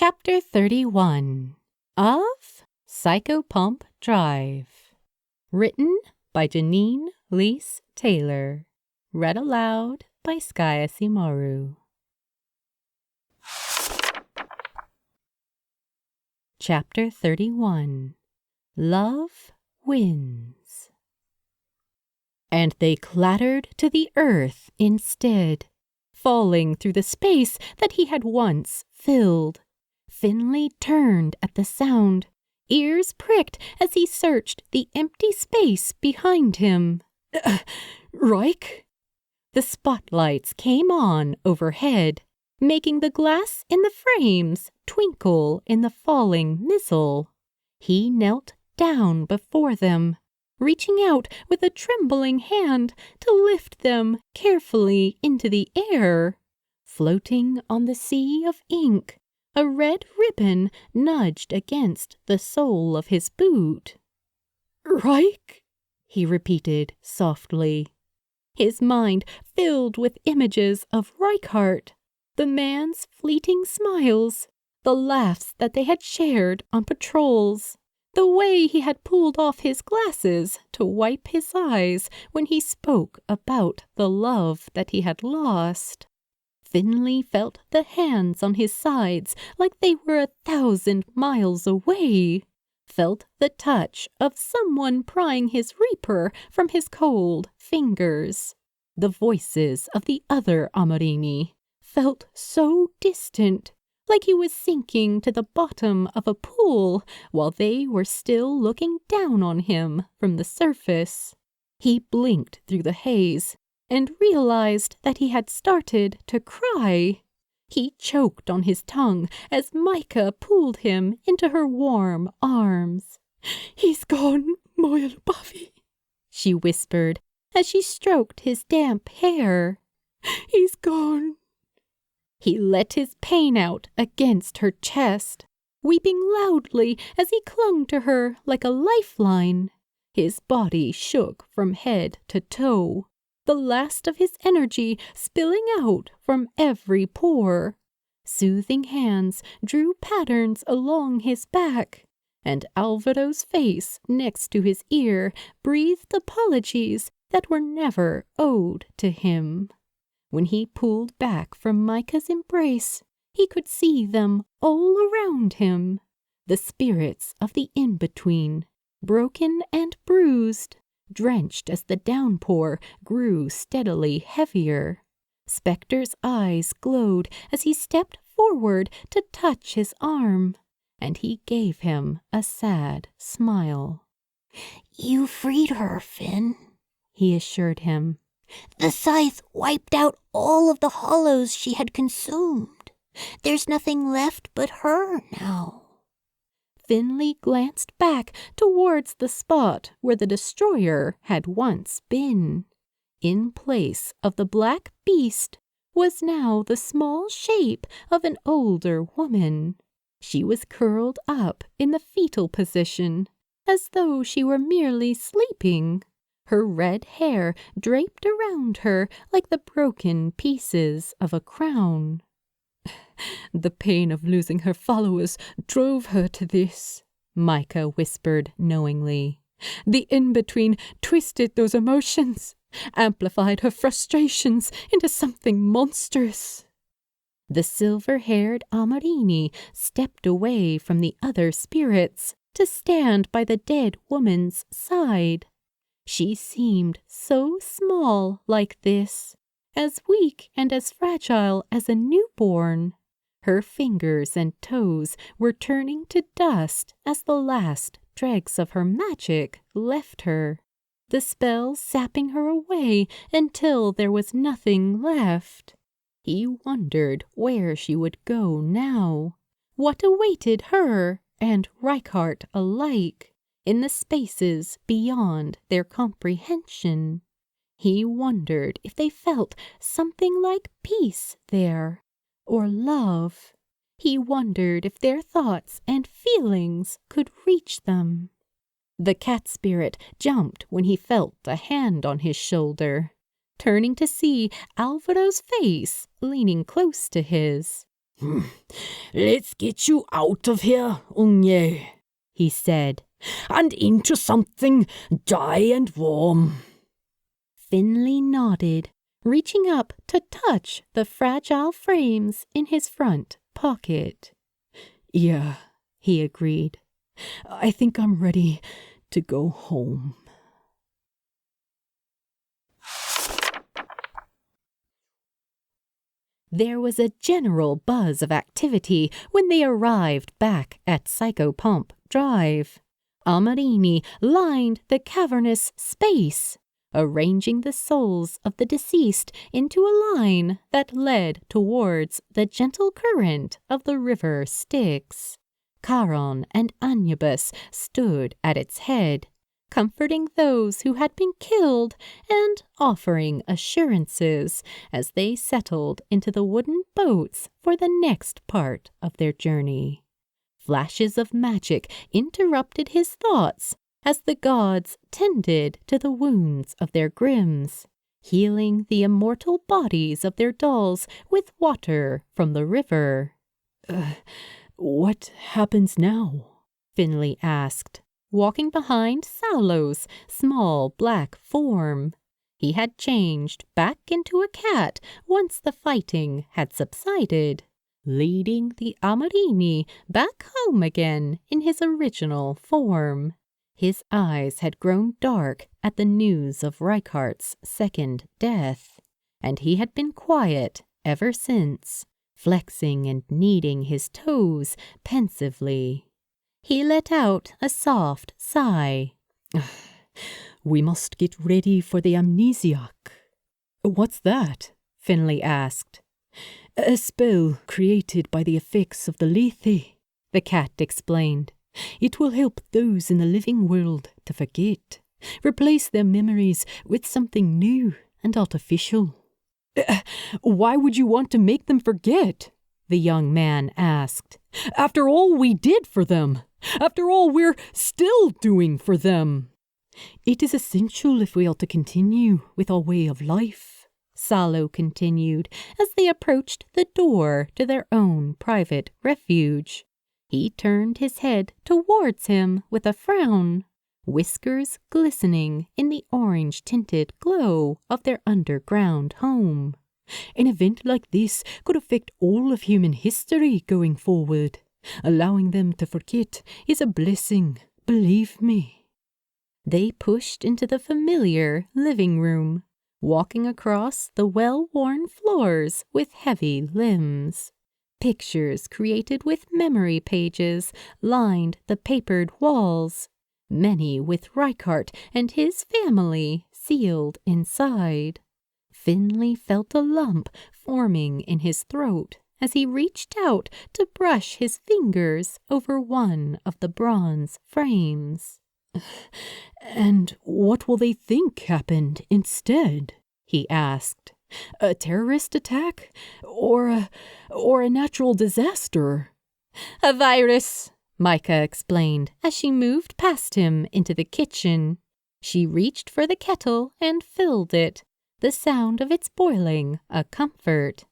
Chapter 31 of Psychopomp Drive. Written by Janeen Leese-Taylor. Read aloud by Skaya Simaru. Chapter 31 Love Wins. And they clattered to the earth instead, falling through the space that he had once filled. Finley turned at the sound, ears pricked as he searched the empty space behind him. Reich? The spotlights came on overhead, making the glass in the frames twinkle in the falling missile. He knelt down before them, reaching out with a trembling hand to lift them carefully into the air. Floating on the sea of ink, a red ribbon nudged against the sole of his boot. Reich? He repeated softly. His mind filled with images of Reichardt, the man's fleeting smiles, the laughs that they had shared on patrols, the way he had pulled off his glasses to wipe his eyes when he spoke about the love that he had lost. Finley felt the hands on his sides like they were 1,000 miles away, felt the touch of someone prying his reaper from his cold fingers. The voices of the other Amorini felt so distant, like he was sinking to the bottom of a pool while they were still looking down on him from the surface. He blinked through the haze and realized that he had started to cry. He choked on his tongue as Micah pulled him into her warm arms. "He's gone, moja lubavi," she whispered as she stroked his damp hair. "He's gone." He let his pain out against her chest, weeping loudly as he clung to her like a lifeline. His body shook from head to toe, the last of his energy spilling out from every pore. Soothing hands drew patterns along his back, and Alvaro's face next to his ear breathed apologies that were never owed to him. When he pulled back from Micah's embrace, he could see them all around him, the spirits of the in-between, broken and bruised, drenched as the downpour grew steadily heavier. Spectre's eyes glowed as he stepped forward to touch his arm, and he gave him a sad smile. "You freed her, Finn," he assured him. "The scythe wiped out all of the hollows she had consumed. There's nothing left but her now." Finley glanced back towards the spot where the destroyer had once been. In place of the black beast was now the small shape of an older woman. She was curled up in the fetal position, as though she were merely sleeping, her red hair draped around her like the broken pieces of a crown. "The pain of losing her followers drove her to this," Micah whispered knowingly. "The in-between twisted those emotions, amplified her frustrations into something monstrous." The silver-haired Amorini stepped away from the other spirits to stand by the dead woman's side. She seemed so small like this, as weak and as fragile as a newborn. Her fingers and toes were turning to dust as the last dregs of her magic left her, the spell sapping her away until there was nothing left. He wondered where she would go now, what awaited her and Reichardt alike in the spaces beyond their comprehension. He wondered if they felt something like peace there, or love. He wondered if their thoughts and feelings could reach them. The cat spirit jumped when he felt a hand on his shoulder, turning to see Alvaro's face leaning close to his. let's get you out of here, Unye, he said, and into something dry and warm. Finley nodded, reaching up to touch the fragile frames in his front pocket. Yeah, he agreed. I think I'm ready to go home. There was a general buzz of activity when they arrived back at Psychopomp Drive. Amarini lined the cavernous space, arranging the souls of the deceased into a line that led towards the gentle current of the river Styx. Charon and Anubis stood at its head, comforting those who had been killed and offering assurances as they settled into the wooden boats for the next part of their journey. Flashes of magic interrupted his thoughts as the gods tended to the wounds of their grims, healing the immortal bodies of their dolls with water from the river. What happens now? Finley asked, walking behind Saulo's small black form. He had changed back into a cat once the fighting had subsided, leading the Amarini back home again in his original form. His eyes had grown dark at the news of Reichardt's second death, and he had been quiet ever since, flexing and kneading his toes pensively. He let out a soft sigh. We must get ready for the amnesiac. What's that? Finley asked. A spell created by the effects of the Lethe, the cat explained. It will help those in the living world to forget, replace their memories with something new and artificial. Why would you want to make them forget? The young man asked. After all we did for them, after all we're still doing for them. It is essential if we are to continue with our way of life, Saulo continued as they approached the door to their own private refuge. He turned his head towards him with a frown, whiskers glistening in the orange-tinted glow of their underground home. An event like this could affect all of human history going forward. Allowing them to forget is a blessing, believe me. They pushed into the familiar living room, walking across the well-worn floors with heavy limbs. Pictures created with memory pages lined the papered walls, many with Reichard and his family sealed inside. Finley felt a lump forming in his throat as he reached out to brush his fingers over one of the bronze frames. And what will they think happened instead? He asked. A terrorist attack? Or a natural disaster? A virus, Micah explained as she moved past him into the kitchen. She reached for the kettle and filled it, the sound of its boiling a comfort.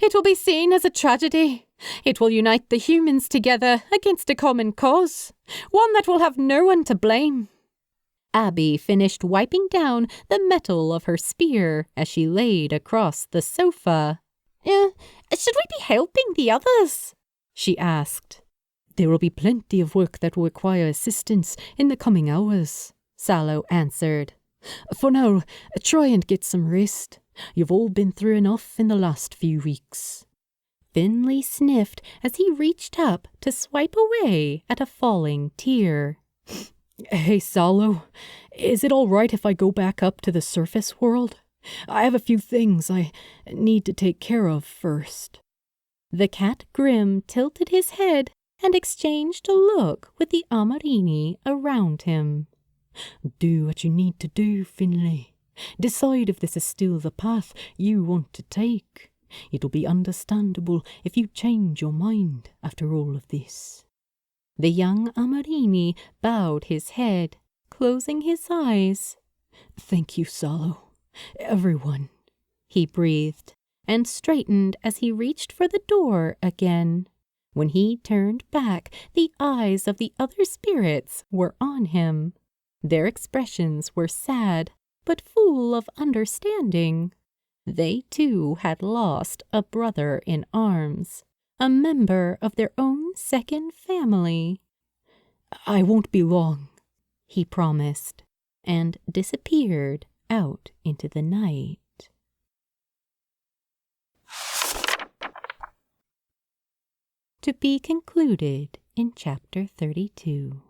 It will be seen as a tragedy. It will unite the humans together against a common cause, one that will have no one to blame. Abby finished wiping down the metal of her spear as she laid across the sofa. Should we be helping the others? She asked. There will be plenty of work that will require assistance in the coming hours, Saulo answered. For now, try and get some rest. You've all been through enough in the last few weeks. Finley sniffed as he reached up to swipe away at a falling tear. Hey, Saulo, is it all right if I go back up to the surface world? I have a few things I need to take care of first. The cat Grim tilted his head and exchanged a look with the Amarini around him. Do what you need to do, Finley. Decide if this is still the path you want to take. It'll be understandable if you change your mind after all of this. The young Amarini bowed his head, closing his eyes. Thank you, Saulo. Everyone, he breathed, and straightened as he reached for the door again. When he turned back, the eyes of the other spirits were on him. Their expressions were sad, but full of understanding. They too had lost a brother in arms, a member of their own second family. "I won't be long," he promised, and disappeared out into the night. To be concluded in Chapter 32.